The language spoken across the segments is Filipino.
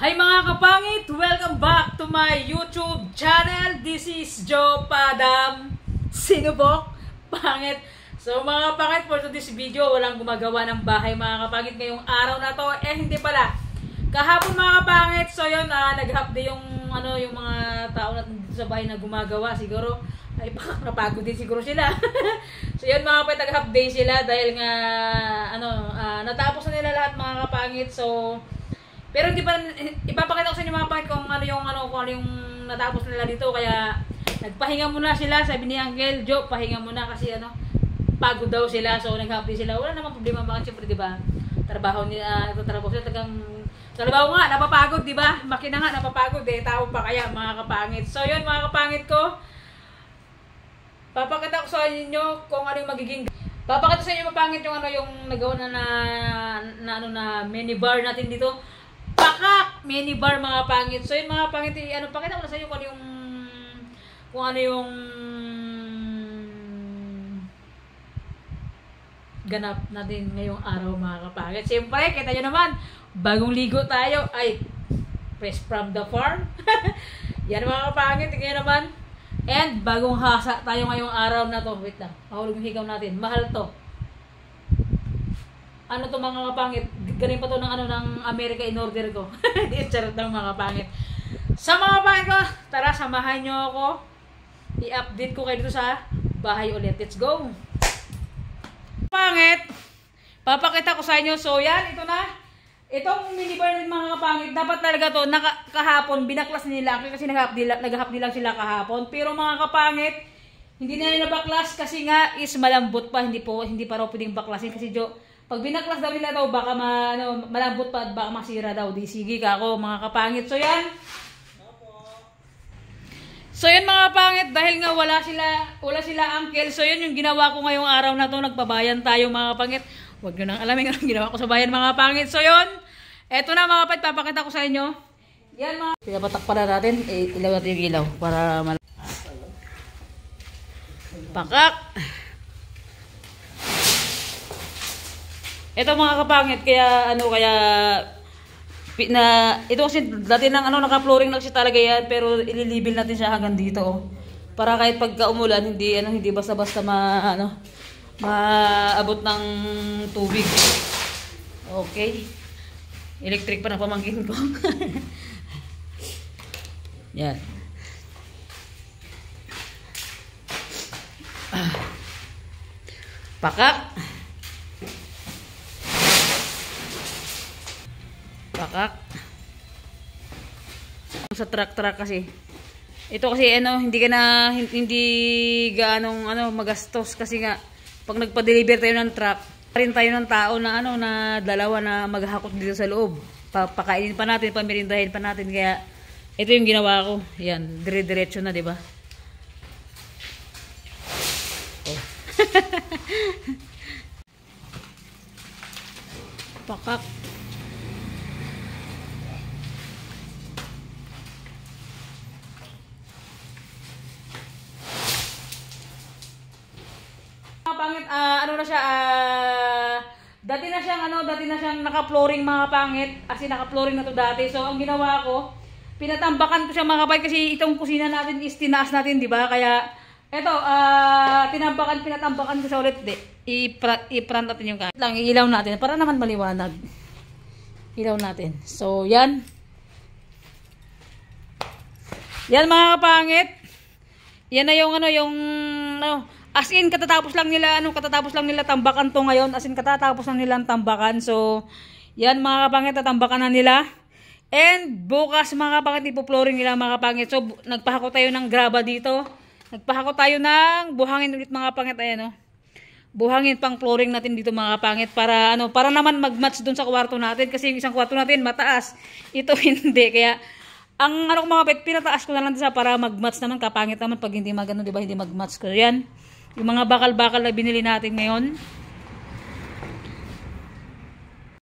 Hi mga kapangit! Welcome back to my YouTube channel. This is Joe Padam Sinubok Pangit. So mga kapangit, for this video, walang gumagawa ng bahay mga kapangit ngayong araw na to. Hindi pala. Kahapon mga kapangit, so yun, nag-update yung, yung mga tao natin sa bahay na gumagawa. Siguro, ay napagod din siguro sila. So yun mga kapangit, nag-update sila dahil nga, natapos na nila lahat mga kapangit. So, pero hindi pa, ipapakita ko sa inyo mga kapangit kung ano yung natapos nila dito. Kaya, nagpahinga muna sila. Sabi ni Uncle Joe, pahinga muna kasi pagod daw sila. So, nag-update sila. Wala namang problema bakit siyempre, diba? Trabaho nila, trabaho sila, trabaho nga, napapagod, diba? Makina nga, napapagod tao pa kaya, mga kapangit. So, yun, mga kapangit ko, papakita ko sa inyo kung ano yung magiging, papakita sa inyo mapangit yung yung nagawa na minibar natin dito. Pakak! Minibar, mga pangit. So, yun, mga pangit, pakita ko na sa inyo kung ano yung ganap natin ngayong araw, mga kapangit. Siyempre, kita nyo naman, bagong ligo tayo. Ay, fresh from the farm. Yan, mga kapangit, tingnan nyo naman. And, bagong hasa tayo ngayong araw na to. Wait lang, mahulog yung higaw natin. Mahal to. Ano to mga kapangit? Galing pa to ng America in order ko. Hindi, charot ng mga kapangit. Sa mga kapangit ko, tara, samahan nyo ako. I-update ko kayo dito sa bahay ulit. Let's go! Pangit, papakita ko sa inyo. So yan, ito na. Itong minibar ng mga kapangit, dapat talaga to, kahapon, binaklas nila. Kasi nag-hapdi lang sila kahapon. Pero mga kapangit, hindi na nila baklas kasi nga is malambot pa. Hindi pa raw pwedeng baklasin. Kasi pag binaklas daw nila daw, baka malambot pa at baka masira daw. Di sige ka ako, mga kapangit. So yan. So yun mga kapangit, dahil nga wala sila uncle. So yun yung ginawa ko ngayong araw na to. Nagpabayan tayo mga kapangit. Huwag nyo nang alamin anong ginawa ko sa bayan mga kapangit. So yun, eto na mga kapangit, papakita ko sa inyo. Yan mga pinapatak pala natin. Ilaw natin yung ilaw para pakak. Ito mga kapangit, kaya ito kasi dati naka-flooring na kasi talaga yan, pero ililibil natin siya hanggang dito, oh. Para kahit pagka umulan, hindi basta-basta maabot ng tubig. Okay. Electric pa na pamangkin ko. Yan. Pakak. Pakak. Sa truck kasi. Ito kasi hindi gaanong magastos kasi nga pag nagpa-deliver tayo ng truck, rin tayo ng tao na dalawa na maghahakot dito sa loob. Pakainin pa natin, pamirindahin pa natin, kaya ito yung ginawa ko. Yan, dire-diretso na, 'di ba? Oh. Pakak. Pangit, na siya, dati na siyang naka-flooring mga pangit, kasi naka-flooring na to dati. So ang ginawa ko, pinatambakan ko siya mga kapangit, kasi itong kusina natin is tinaas natin, di ba? Kaya eto, pinatambakan ko siya ulit. I-front natin yung kahit lang, ilaw natin para naman maliwanag. Ilaw natin. So yan. Yan mga kapangit. Yan na yung as in, katatapos lang nila tambakan to ngayon. As in, katatapos lang nilang tambakan. So, yan mga kapangit, tatambakan na nila. And, bukas mga kapangit, ipo-flooring nila mga kapangit. So, nagpahako tayo ng graba dito. Nagpahako tayo ng buhangin ulit mga kapangit. Ayan, oh. Buhangin pang flooring natin dito mga kapangit. Para naman mag-match dun sa kwarto natin. Kasi yung isang kwarto natin, mataas. Ito hindi. Kaya, ang mga kapangit, pinataas ko na lang sa para mag-match naman. Kapangit naman pag hindi magano, diba? Hindi mag-match ko. Yan. Yung mga bakal-bakal na binili natin ngayon.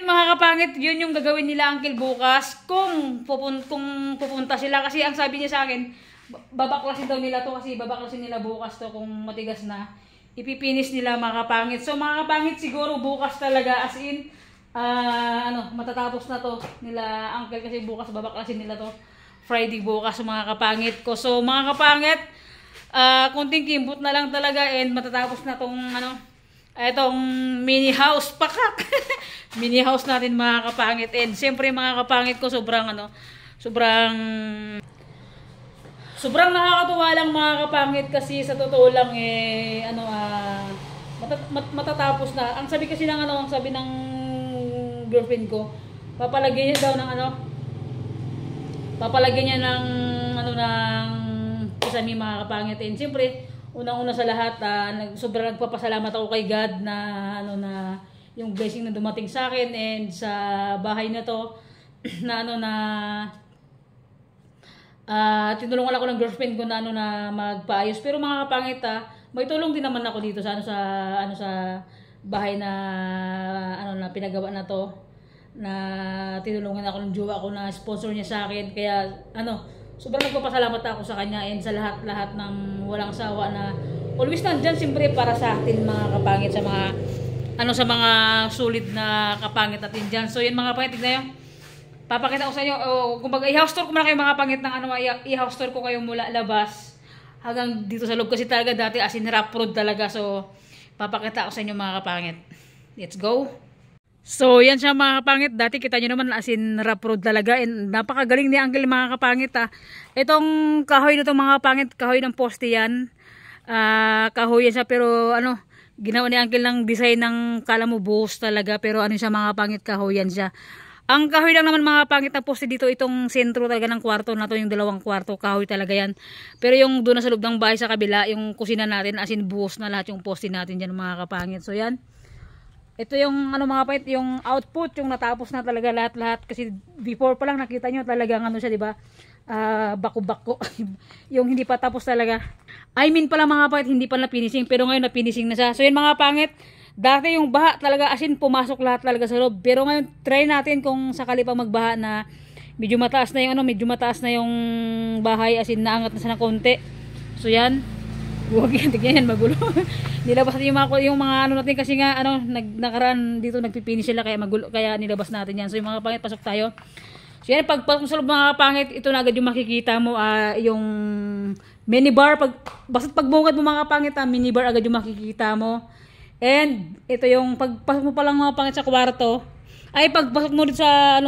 Mga kapangit, yun yung gagawin nila Uncle bukas. Kung pupunta sila. Kasi ang sabi niya sa akin, babaklasin daw nila to. Kasi babaklasin nila bukas to kung matigas na. Ipipinis nila mga kapangit. So mga kapangit, siguro bukas talaga. As in, matatapos na to nila uncle kasi bukas babaklasin nila to. Friday bukas mga kapangit ko. So mga kapangit, kunting kimbot na lang talaga and matatapos na tong itong mini house pakak. Mini house natin mga kapangit. And siyempre mga kapangit ko sobrang nakakatuwa lang mga kapangit kasi sa totoo lang matatapos na. Ang sabi kasi ng girlfriend ko, papalagyan niya daw ng kisame mga kapangit. And siyempre, unang-una sa lahat, sobrang nagpapasalamat ako kay God na yung blessing na dumating sa akin and sa bahay na to tinulungan ako ng girlfriend ko na magpaayos. Pero mga kapangit, may tulong din naman ako dito sa bahay na na pinagawa na to, na tinulungan ako ng jowa ko na sponsor niya sa akin. Kaya sobrang nagpapasalamat ako sa kanya and sa lahat ng walang sawa na always nandyan siyempre para sa atin mga kapangit, sa mga sulit na kapangit natin dyan. So yun mga kapangit, tignan nyo, papakita ko sa inyo, kumbaga i-house tour ko muna kayo mga kapangit ng i-house tour ko kayo mula labas hanggang dito sa loob kasi talaga dati as in rough road talaga. So papakita ko sa inyo mga kapangit. Let's go! So yan siya mga kapangit, dati kita nyo naman as in rough road talaga and napakagaling ni Uncle mga kapangit. Itong kahoy na itong mga kapangit, kahoy ng poste yan, kahoy yan siya pero ginawa ni Uncle ng design ng kala mo buhos talaga pero siya mga kapangit, kahoy yan siya. Ang kahoy lang naman mga kapangit na poste dito, itong sentro talaga ng kwarto na to, yung 2 kwarto, kahoy talaga yan. Pero yung doon sa loob ng bahay sa kabila, yung kusina natin as in buhos na lahat yung poste natin dyan mga kapangit. So yan. Ito yung mga kapangit, yung output, yung natapos na talaga lahat-lahat kasi before pa lang nakita nyo talagang siya, di ba? Bako-bako. Yung hindi pa tapos talaga. I mean pala mga kapangit, hindi pa na finishing pero ngayon na finishing na siya. So yan mga kapangit, dati yung baha talaga as in pumasok lahat talaga sa loob. Pero ngayon try natin kung sakali pa magbaha na medyo mataas na yung bahay as in naangat na sa konti. So yan. Huwag yan, tignan yan, magulo. Nilabas natin yung mga natin kasi nga nakaraan dito nagpipinish sila kaya nilabas natin yan. So yung mga kapangit, pasok tayo. So yan, pag sa loob mga kapangit, ito na agad yung makikita mo, yung minibar. Basta pagbungad mo mga kapangit, minibar agad yung makikita mo. And ito yung pagpasok mo pa lang mga kapangit sa kwarto, ay pagpasok mo dito sa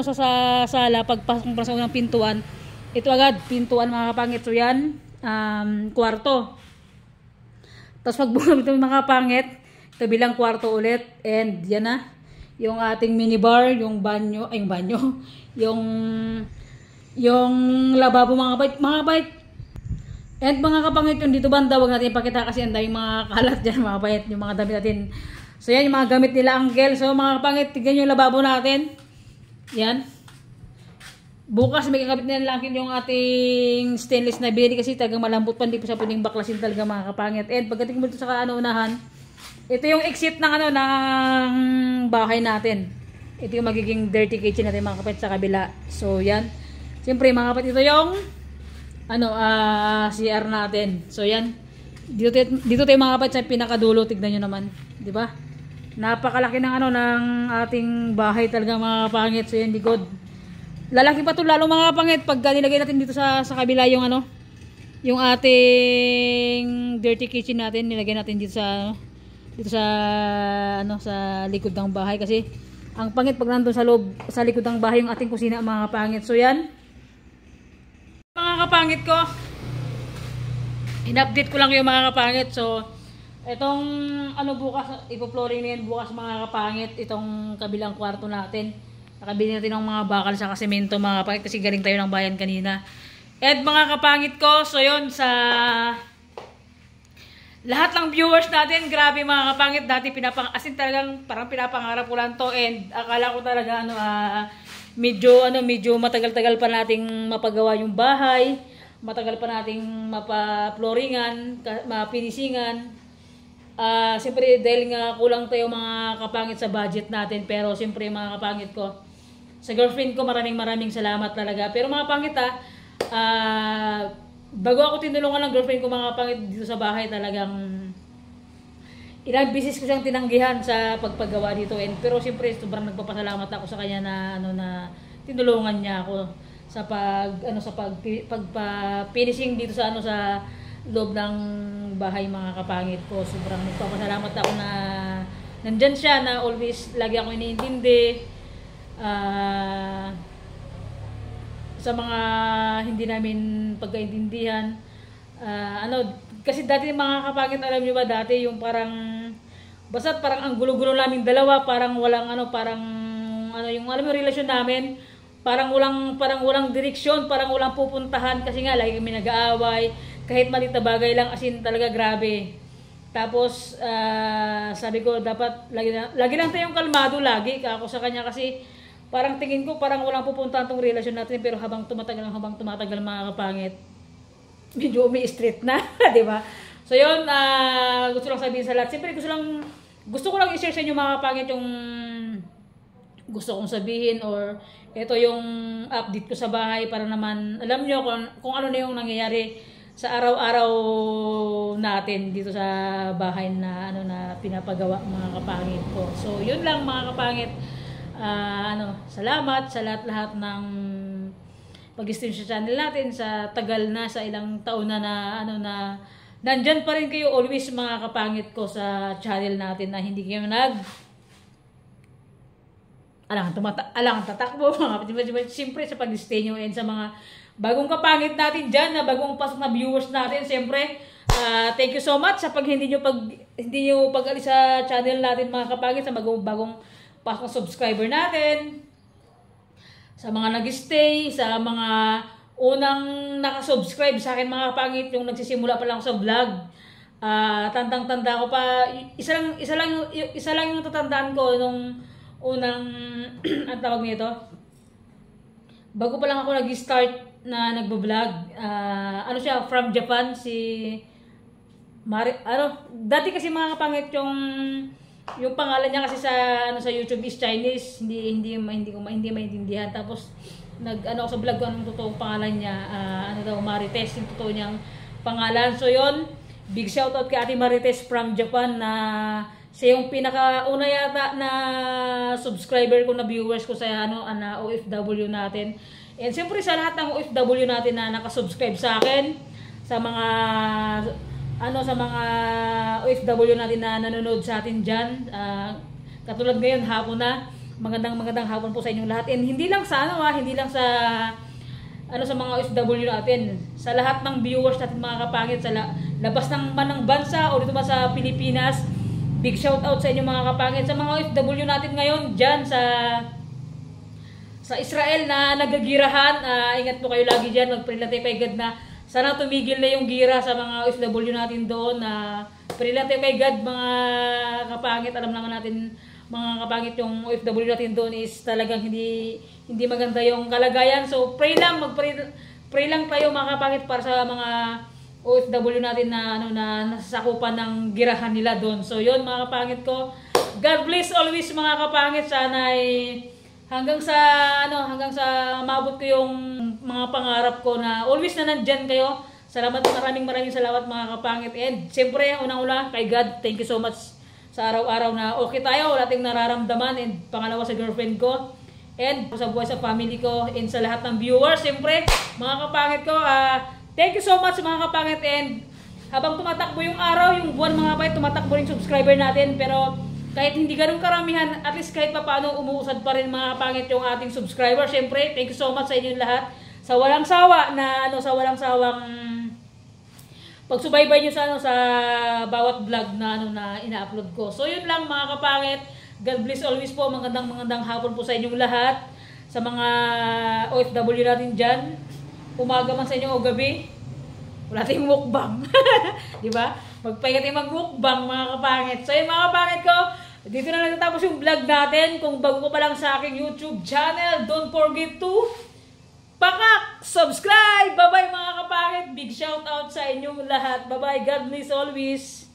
sala, pagpasok mo pa sa unang pintuan, ito agad pintuan mga kapangit. So yan, kwarto. Tapos pagbungad mo mga kapangit, ito bilang kwarto ulit. And yan na, yung ating minibar, yung banyo, yung lababo mga kapangit. And mga kapangit, yung dito banda, wag natin ipakita kasi ang daming mga kalat dyan mga kapangit, yung mga damit natin. So yan, yung mga gamit nila Uncle. So mga kapangit, tignan yung lababo natin. Yan. Bukas may kakabit nila Uncle yung ating stainless na binili kasi talagang malambot pa, hindi pa siya pwedeng baklasin talaga mga kapangit. And pagdating mo dito sa unahan, ito yung exit ng ng bahay natin. Ito yung magiging dirty kitchen natin mga kapangit sa kabila. So yan. Siyempre mga kapangit, ito yung CR natin. So yan. Dito tayo mga kapatid sa pinakadulo, tignan nyo naman, 'di ba? Napakalaki ng ng ating bahay talaga mga kapangit. So yan, likod. Lalaki pa 'to lalo mga kapangit pag nilagay natin dito sa kabila yung yung ating dirty kitchen natin, nilagay natin dito sa sa likod ng bahay kasi ang pangit pag nandoon sa loob sa likod ng bahay yung ating kusina mga kapangit. So yan. Mga kapangit ko, in-update ko lang yung mga kapangit. So itong bukas, ipo-flooring na yan bukas mga kapangit, itong kabilang kwarto natin. Nakabili natin ng mga bakal sa semento mga kapangit kasi galing tayo ng bayan kanina. At mga kapangit ko, so yun sa lahat ng viewers natin, grabe mga kapangit, dati asin talagang parang pinapangarap ko lang to and akala ko talaga medyo matagal-tagal pa nating mapagawa yung bahay, matagal pa nating mapa-flooringan, mapinisingan. Siyempre dahil nga kulang tayo mga kapangit sa budget natin, pero siyempre mga kapangit ko, sa girlfriend ko maraming salamat talaga. Pero mga kapangit bago ako tinulungan ng girlfriend ko mga kapangit dito sa bahay, talagang ilang beses ko siyang tinanggihan sa pagpagawa dito, pero siyempre sobrang nagpapasalamat ako sa kanya na na tinulungan niya ako sa pagpa-finishing dito sa sa loob ng bahay, mga kapangit ko. Sobrang nagpapasalamat ako na nandyan siya, na always lagi ako iniintindi sa mga hindi namin pagkaintindihan. Kasi dati mga kapangit, alam niyo ba, dati yung parang basta parang ang gulo-gulo namin dalawa, parang walang yung alam mo relasyon namin, parang walang direksyon, parang walang pupuntahan, kasi nga lagi kami nag-aaway kahit maliit na bagay lang, as in talaga grabe. Tapos sabi ko dapat lagi lang tayong kalmado lagi ako sa kanya, kasi parang tingin ko parang walang pupuntahan tong relasyon natin, pero habang tumatagal mga kapangit, medyo umi-street na, di ba? So yun, gusto lang sabihin sa lahat. Siyempre gusto ko lang i-share sa inyo mga kapangit yung gusto kong sabihin, or ito yung update ko sa bahay, para naman alam nyo kung ano na yung nangyayari sa araw-araw natin dito sa bahay na na pinapagawa mga kapangit ko. So yun lang mga kapangit. Salamat sa lahat ng pag-stream sa channel natin, sa tagal na, sa ilang taon na nandyan pa rin kayo always mga kapangit ko sa channel natin, na hindi kayo tatakbo mga. Siyempre sa pag-stay nyo, and sa mga bagong kapangit natin dyan, na bagong pasok na viewers natin, siyempre thank you so much sa hindi nyo pag-alis sa channel natin mga kapangit, sa bagong pasok na subscriber natin, sa mga nag-stay, sa mga unang nakasubscribe sa akin mga kapangit, yung nagsisimula pa lang sa vlog. Tandang-tanda ko pa, isa lang yung tatandaan ko nung unang ang tawag nito, bago pa lang ako nag-start na nagbo-vlog. Siya, from Japan, si dati kasi mga kapangit, yung pangalan niya kasi sa YouTube is Chinese, hindi maintindihan. Tapos ako sa vlog ko anong totoong pangalan niya, Marites yung totoo niyang pangalan. So yon, big shoutout kay Ate Marites from Japan, na siya yung pinakauna yata na subscriber ko, na viewers ko sa na OFW natin. And siyempre sa lahat ng OFW natin na nakasubscribe sa akin, sa mga OFW natin na nanonood sa atin dyan, katulad ngayon hapon na, magandang hapon po sa inyong lahat. And hindi lang sa sa mga OFW natin, sa lahat ng viewers natin mga kapangit, sa labas ng bansa o dito ba sa Pilipinas, big shout out sa inyo mga kapangit. Sa mga OFW natin ngayon dyan sa Israel na nagagirahan, ingat po kayo lagi dyan, mag-pray lang tayo kay God na sana tumigil na yung gira sa mga OFW natin doon. Pray lang tayo kay God mga kapangit. Alam naman natin mga kapangit, yung OFW natin doon is talagang hindi maganda yung kalagayan. So pray lang tayo mga kapangit para sa mga OFW natin na nasasakupan ng girahan nila doon. So yun mga kapangit ko, God bless always mga kapangit. Sana hanggang sa maabot ko yung mga pangarap ko, na always na nandyan kayo. Maraming salamat mga kapangit. And siyempre unang-una kay God, thank you so much sa araw-araw na okay tayo, wala tayong nararamdaman. And pangalawa sa girlfriend ko, and sa buhay sa family ko, and sa lahat ng viewers siyempre mga kapangit ko, thank you so much mga kapangit. And habang tumatakbo yung araw, yung buwan mga kapangit, tumatakbo rin subscriber natin, pero kahit hindi ganun karamihan, at least kahit pa paano umuusad pa rin mga kapangit yung ating subscriber. Siyempre thank you so much sa inyong lahat, sa walang sawa sa walang sawang pagsubaybay nyo sa bawat vlog na ina-upload ko. So yun lang mga kapangit, God bless always po. Magandang hapon po sa inyong lahat, sa mga OFW natin dyan, umaga man sa inyo o gabi, wala tayong mukbang. Diba? Magpahinga tayo mag-mukbang mga kapangit. So yun mga kapangit ko, dito na natatapos yung vlog natin. Kung bago ko pa lang sa aking YouTube channel, don't forget to subscribe! Bye-bye mga kapangit! Big shout out sa inyong lahat. Bye-bye! God bless always!